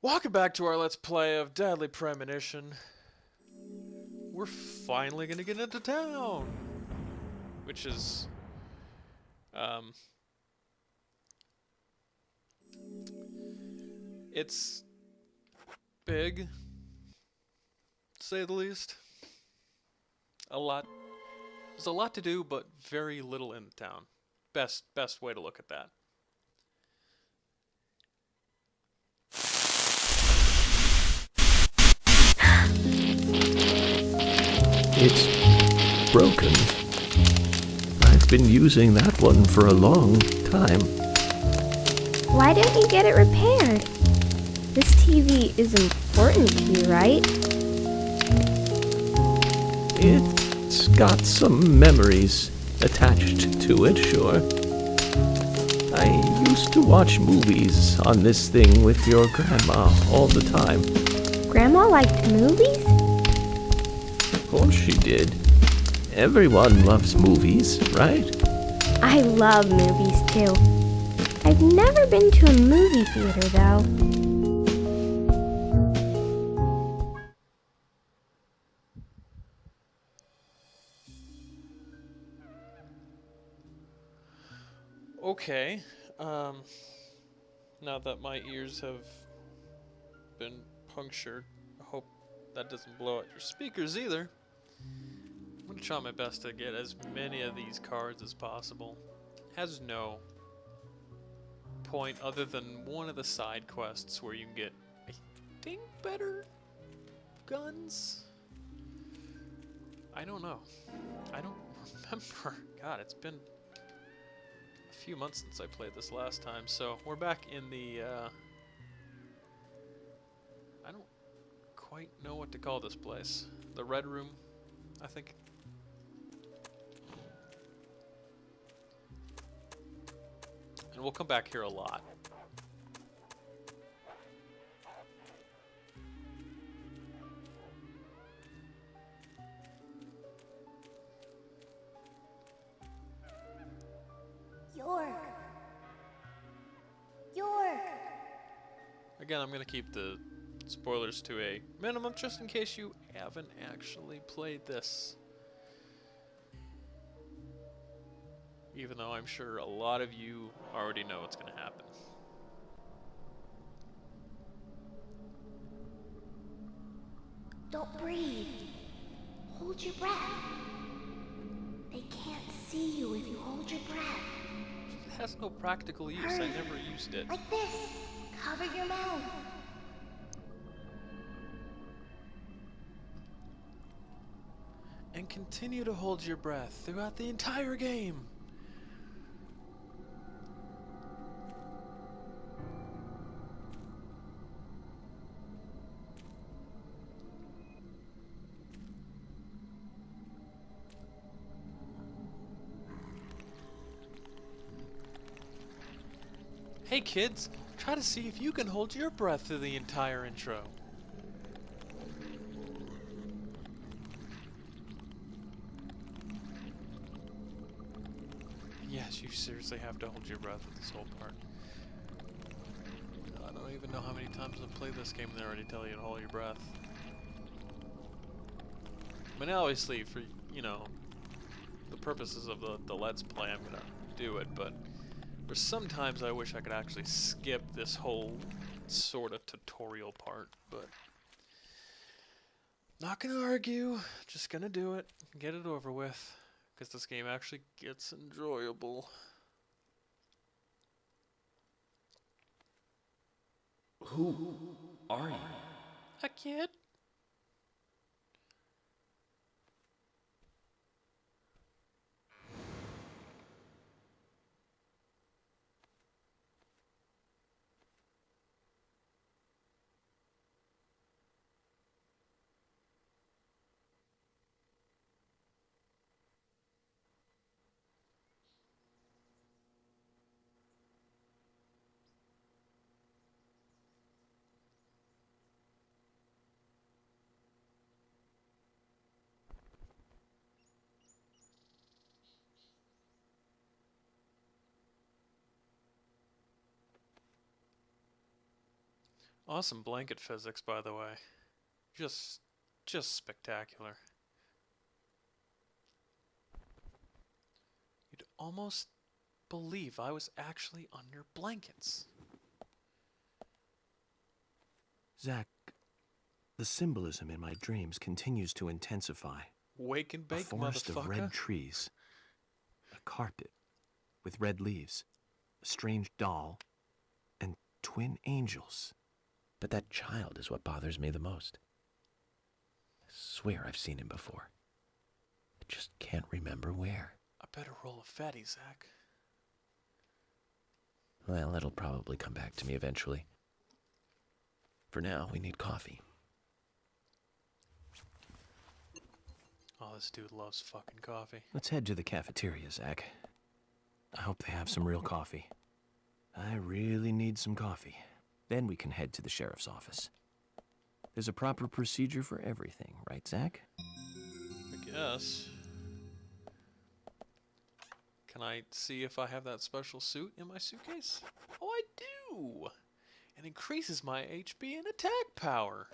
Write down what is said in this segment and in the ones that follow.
Welcome back to our Let's Play of Deadly Premonition. We're finally gonna get into town! Which is... Um... It's... big, to say the least. A lot... There's a lot to do, but very little in the town. Best way to look at that. It's broken. I've been using that one for a long time. Why don't you get it repaired? This TV is important to you, right? It's got some memories attached to it, sure. I used to watch movies on this thing with your grandma all the time. Grandma liked movies? Of course she did. Everyone loves movies, right? I love movies too. I've never been to a movie theater though. Okay, now that my ears have been punctured, I hope that doesn't blow out your speakers either. I'm gonna try my best to get as many of these cards as possible. Has no point other than one of the side quests where you can get, I think, better guns? I don't know. I don't remember. God, it's been a few months since I played this last time, so we're back in the, I don't quite know what to call this place. The Red Room, I think. And we'll come back here a lot. York! Again, I'm going to keep the spoilers to a minimum just in case you haven't actually played this. Even though I'm sure a lot of you already know what's going to happen. Don't breathe. Hold your breath. They can't see you if you hold your breath. It has no practical use. Hurry. I never used it. Like this. Cover your mouth. And continue to hold your breath throughout the entire game. Hey kids, try to see if you can hold your breath through the entire intro. Yes, you seriously have to hold your breath with this whole part. I don't even know how many times I've played this game and they already tell you to hold your breath. I mean, obviously, for, you know, the purposes of the Let's Play, I'm gonna do it, but there's sometimes I wish I could actually skip this whole sort of tutorial part, but not gonna argue, just gonna do it, get it over with, because this game actually gets enjoyable. Who are you? A kid? Awesome blanket physics, by the way. Just spectacular. You'd almost believe I was actually under blankets. Zach, the symbolism in my dreams continues to intensify. Wake and bake, A forest motherfucker. of red trees, a carpet with red leaves, a strange doll, and twin angels. But that child is what bothers me the most. I swear I've seen him before. I just can't remember where. I better roll a fatty, Zach. Well, it'll probably come back to me eventually. For now, we need coffee. Oh, this dude loves fucking coffee. Let's head to the cafeteria, Zach. I hope they have some real coffee. I really need some coffee. Then we can head to the sheriff's office. There's a proper procedure for everything, right, Zach? I guess. Can I see if I have that special suit in my suitcase? Oh, I do! It increases my HP and attack power.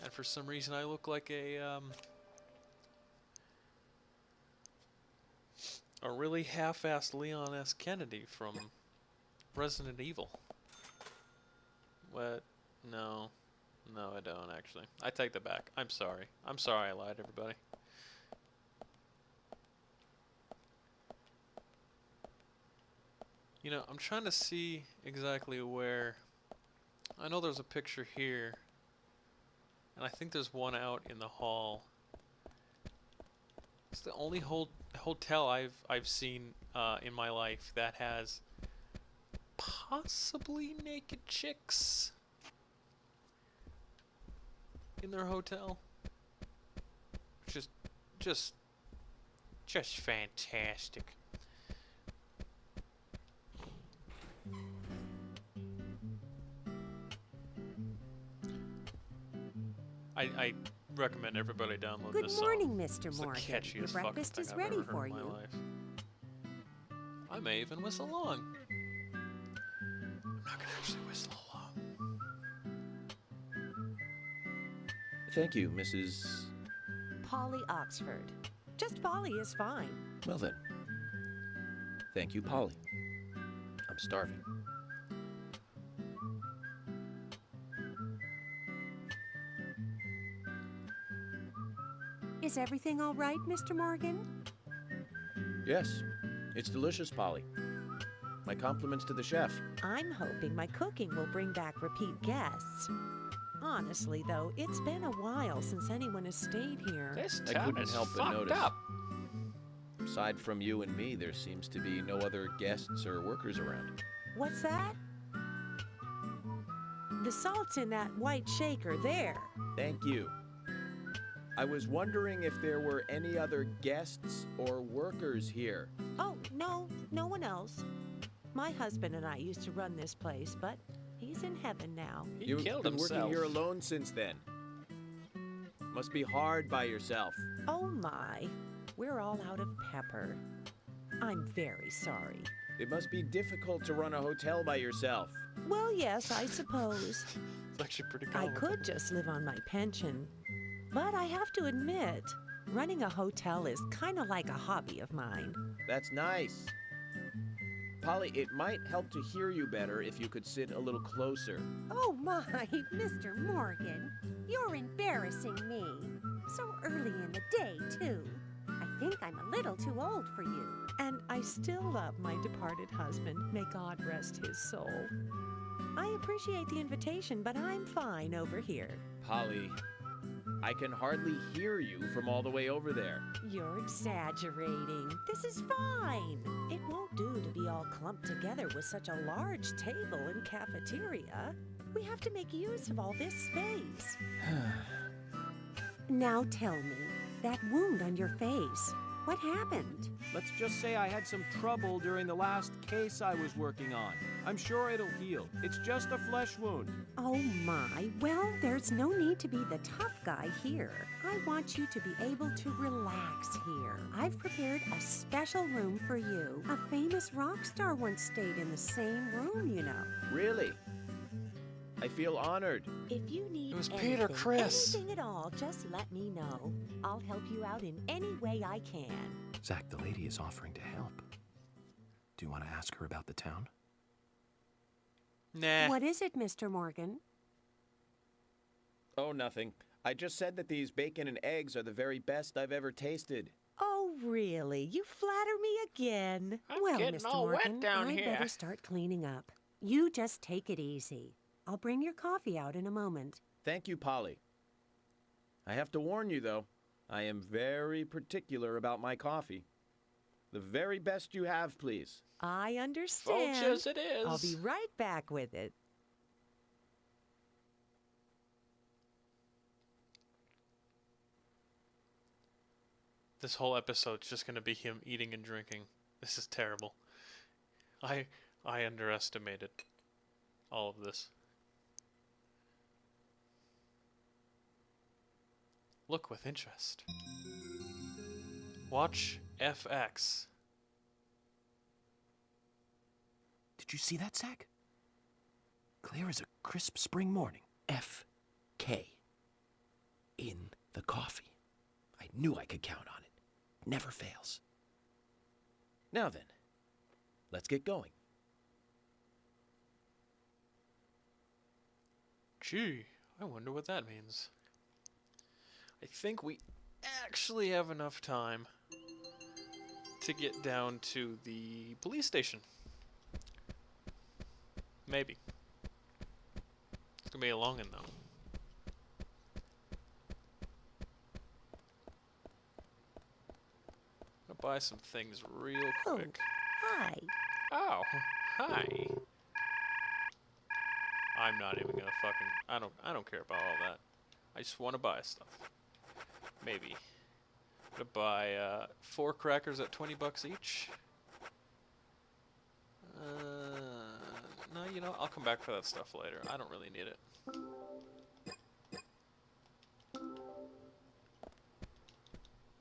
And for some reason I look like a really half-assed Leon S. Kennedy from Resident Evil. What? No. No, I don't, actually. I take that back. I'm sorry. I'm sorry I lied, everybody. You know, I'm trying to see exactly where... I know there's a picture here. And I think there's one out in the hall. It's the only hotel I've seen in my life that has possibly naked chicks in their hotel. Just fantastic. I recommend everybody download Good this song. morning, Mr. It's the Morgan. catchiest Your fucking breakfast thing is I've ready ever heard for in my you. life. I may even whistle along. I'm not gonna actually whistle along. Thank you, Mrs. Polly Oxford. Just Polly is fine. Well then. Thank you, Polly. I'm starving. Is everything all right, Mr. Morgan? Yes, it's delicious, Polly. My compliments to the chef. I'm hoping my cooking will bring back repeat guests. Honestly, though, it's been a while since anyone has stayed here. This I town couldn't is help but fucked notice. up. Aside from you and me, there seems to be no other guests or workers around. What's that? The salt's in that white shaker there. Thank you. I was wondering if there were any other guests or workers here. Oh, no one else. My husband and I used to run this place, but he's in heaven now. He You've killed been himself. working here alone since then. Must be hard by yourself. Oh my, we're all out of pepper. I'm very sorry. It must be difficult to run a hotel by yourself. Well, yes, I suppose. It's actually pretty I comical. could just live on my pension. But I have to admit, running a hotel is kind of like a hobby of mine. That's nice. Polly, it might help to hear you better if you could sit a little closer. Oh my, Mr. Morgan, you're embarrassing me. So early in the day, too. I think I'm a little too old for you. And I still love my departed husband. May God rest his soul. I appreciate the invitation, but I'm fine over here. Polly, I can hardly hear you from all the way over there. You're exaggerating. This is fine. It won't do to be all clumped together with such a large table and cafeteria. We have to make use of all this space. Now tell me, that wound on your face, what happened? Let's just say I had some trouble during the last case I was working on. I'm sure it'll heal. It's just a flesh wound. Oh my, well, there's no need to be the tough guy here. I want you to be able to relax here. I've prepared a special room for you. A famous rock star once stayed in the same room, you know. Really? I feel honored. If you need It was Peter anything, Criss. anything at all, just let me know. I'll help you out in any way I can. Zach, the lady is offering to help. Do you want to ask her about the town? Nah. What is it, Mr. Morgan? Oh, nothing. I just said that these bacon and eggs are the very best I've ever tasted. Oh, really? You flatter me again. Well, Mr. Morgan, I'd better start cleaning up. You just take it easy. I'll bring your coffee out in a moment. Thank you, Polly. I have to warn you, though. I am very particular about my coffee. The very best you have, please. I understand. Folks, as it is. I'll be right back with it. This whole episode's just gonna be him eating and drinking. This is terrible. I underestimated all of this. Look with interest. Watch FX. Did you see that, Zach? Clear as a crisp spring morning. F.K. in the coffee. I knew I could count on it. Never fails. Now then, let's get going. Gee, I wonder what that means. I think we actually have enough time to get down to the police station. Maybe. It's gonna be a long one though. I'm gonna buy some things real quick. Hi. Oh, hi. I'm not even gonna fucking. I don't care about all that. I just want to buy stuff. Maybe. I'm gonna buy 4 crackers at $20 each. No, you know, I'll come back for that stuff later. I don't really need it.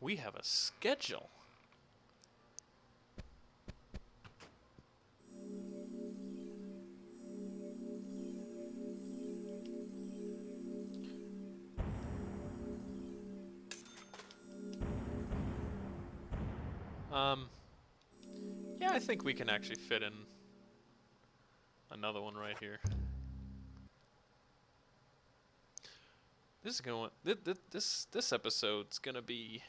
We have a schedule. Yeah, I think we can actually fit in another one right here. This is gonna this episode's gonna be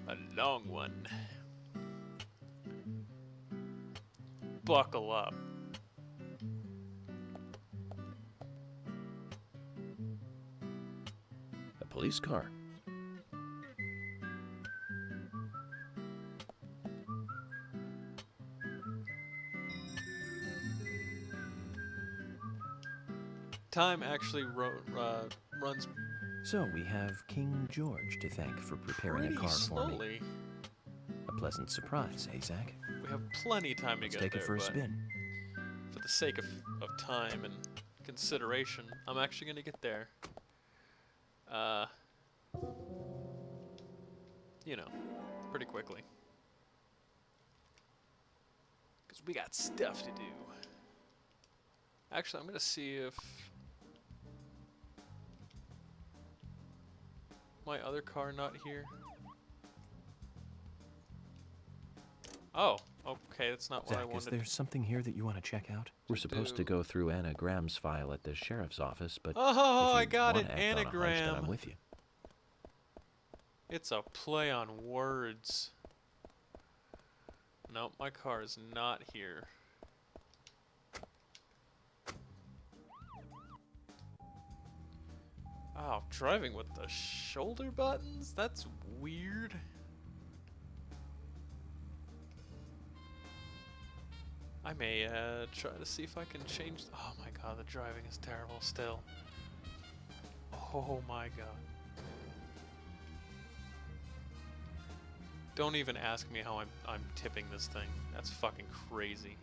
a long one. Buckle up. A police car. Time actually runs So we have King George to thank for preparing pretty a car for me. slowly. A pleasant surprise, eh, Zach? We have plenty of time to Let's get take there, it for a but spin. for the sake of time and consideration, I'm actually gonna get there. You know, pretty quickly. Because we got stuff to do. Actually, I'm gonna see if my other car not here. Oh, okay, that's not what I Zach, is wanted. there something here that you want to check out? We're supposed to do. go through Anna Graham's file at the sheriff's office, but Oh, if you I got it, wanna act on a hunch, then anagram. I'm with you. It's a play on words. Nope, my car is not here. Oh, driving with the shoulder buttons? That's weird. I may try to see if I can change. Oh my god, the driving is terrible still. Oh my god. Don't even ask me how I'm tipping this thing. That's fucking crazy.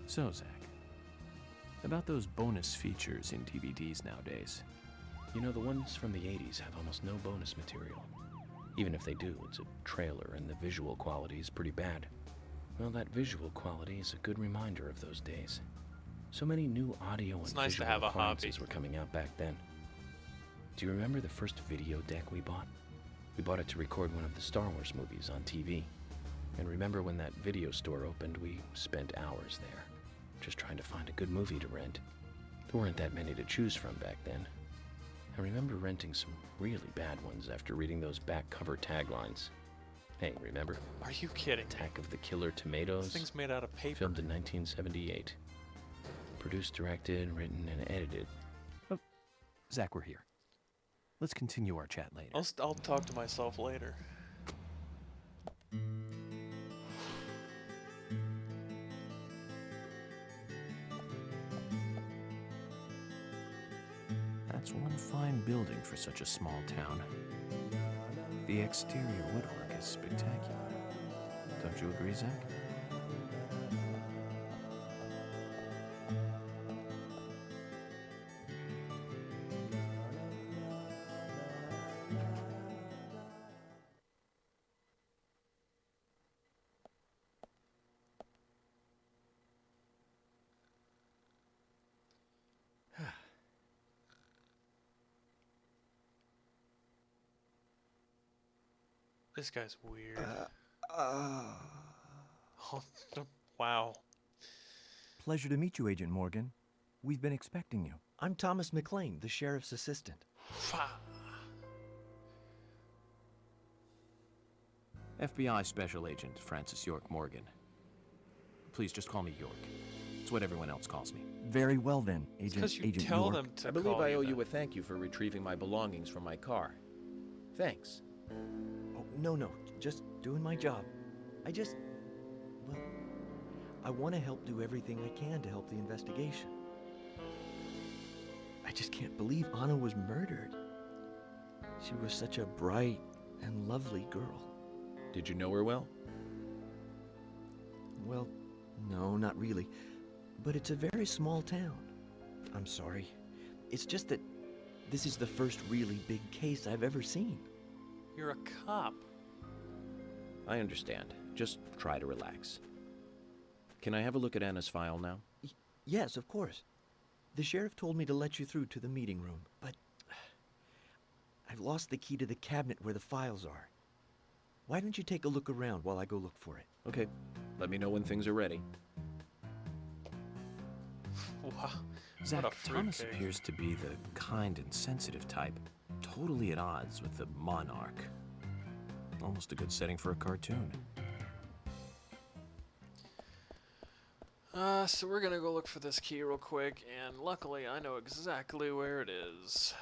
So, Zach, about those bonus features in DVDs nowadays. You know, the ones from the 80s have almost no bonus material. Even if they do, it's a trailer and the visual quality is pretty bad. Well, that visual quality is a good reminder of those days. So many new audio It's and nice to visual have a appliances hobby. were coming out back then. Do you remember the first video deck we bought? We bought it to record one of the Star Wars movies on TV. And remember when that video store opened, we spent hours there, just trying to find a good movie to rent. There weren't that many to choose from back then. I remember renting some really bad ones after reading those back cover taglines. Hey, remember? Are you kidding? Attack of the Killer This Tomatoes? thing's made out of paper. Filmed in 1978. Produced, directed, written, and edited. Oh, Zach, we're here. Let's continue our chat later. I'll talk to myself later. That's one fine building for such a small town. The exterior woodwork is spectacular. Don't you agree, Zach? This guy's weird. Oh, wow. Pleasure to meet you, Agent Morgan. We've been expecting you. I'm Thomas McLean, the sheriff's assistant. FBI Special Agent Francis York Morgan. Please just call me York. It's what everyone else calls me. Very well then, It's Agent because you Agent tell York. them to I believe call I owe you that. a thank you for retrieving my belongings from my car. Thanks. Oh, no, just doing my job. Well, I want to help do everything I can to help the investigation. I just can't believe Anna was murdered. She was such a bright and lovely girl. Did you know her well? Well, no, not really. But it's a very small town. I'm sorry. It's just that this is the first really big case I've ever seen. You're a cop. I understand. Just try to relax. Can I have a look at Anna's file now? Yes, of course. The sheriff told me to let you through to the meeting room, but I've lost the key to the cabinet where the files are. Why don't you take a look around while I go look for it? Okay. Let me know when things are ready. Wow. Zach, What a Thomas fruitcake. appears to be the kind and sensitive type, totally at odds with the monarch. Almost a good setting for a cartoon. So we're gonna go look for this key real quick, and luckily I know exactly where it is.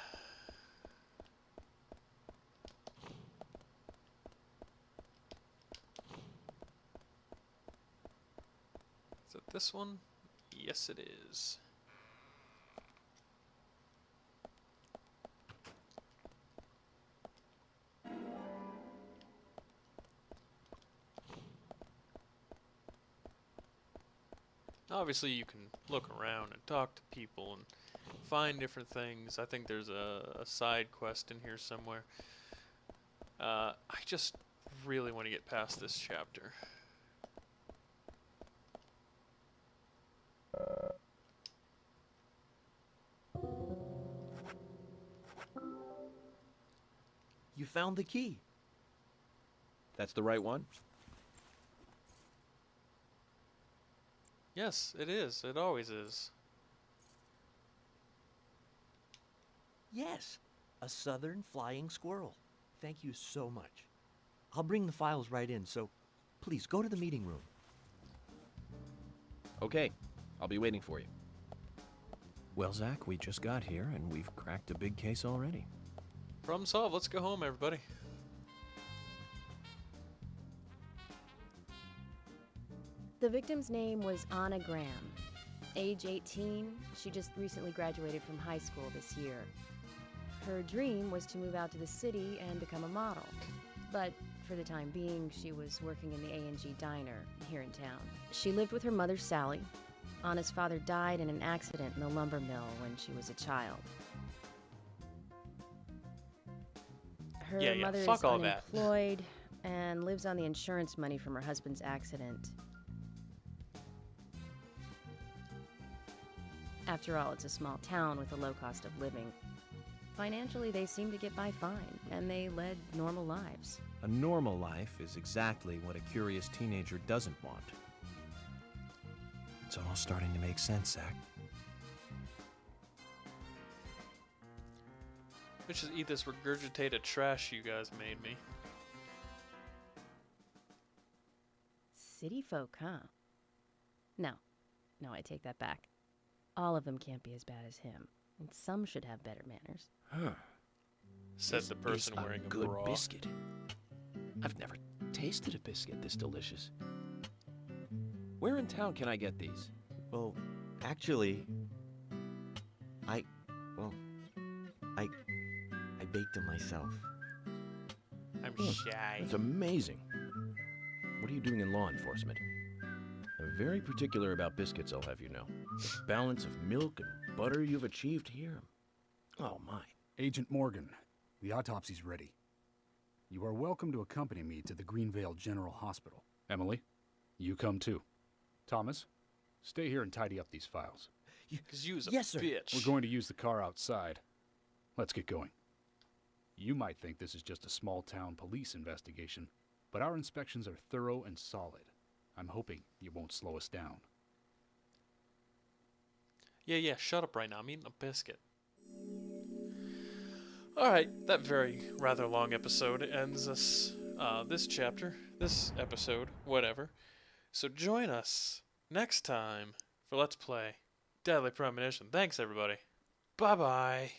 Is it this one? Yes, it is. Obviously, you can look around and talk to people and find different things. I think there's a side quest in here somewhere. I just really want to get past this chapter. You found the key. That's the right one? Yes, it is. It always is. Yes, a southern flying squirrel. Thank you so much. I'll bring the files right in, so please go to the meeting room. Okay. I'll be waiting for you. Well, Zach, we just got here and we've cracked a big case already. Problem solved. Let's go home, everybody. The victim's name was Anna Graham. Age 18, she just recently graduated from high school this year. Her dream was to move out to the city and become a model. But for the time being, she was working in the A&G diner here in town. She lived with her mother, Sally. Anna's father died in an accident in the lumber mill when she was a child. Her Yeah, mother fuck is all that. unemployed and lives on the insurance money from her husband's accident. After all, it's a small town with a low cost of living. Financially, they seem to get by fine, and they led normal lives. A normal life is exactly what a curious teenager doesn't want. It's all starting to make sense, Zach. I should eat this regurgitated trash you guys made me. City folk, huh? No, I take that back. All of them can't be as bad as him, and some should have better manners. Huh. Said This the person is wearing a good bra. biscuit. I've never tasted a biscuit this delicious. Where in town can I get these? Well, actually, I baked them myself. I'm Hmm. shy. That's amazing. What are you doing in law enforcement? I'm very particular about biscuits, I'll have you know. The balance of milk and butter you've achieved here. Oh, my. Agent Morgan, the autopsy's ready. You are welcome to accompany me to the Greenvale General Hospital. Emily, you come too. Thomas, stay here and tidy up these files. Because you was a Yes, sir. bitch. We're going to use the car outside. Let's get going. You might think this is just a small-town police investigation, but our inspections are thorough and solid. I'm hoping you won't slow us down. Yeah, shut up right now. I'm eating a biscuit. Alright, that very rather long episode ends us, this chapter, this episode, whatever. So join us next time for Let's Play Deadly Premonition. Thanks, everybody. Bye-bye.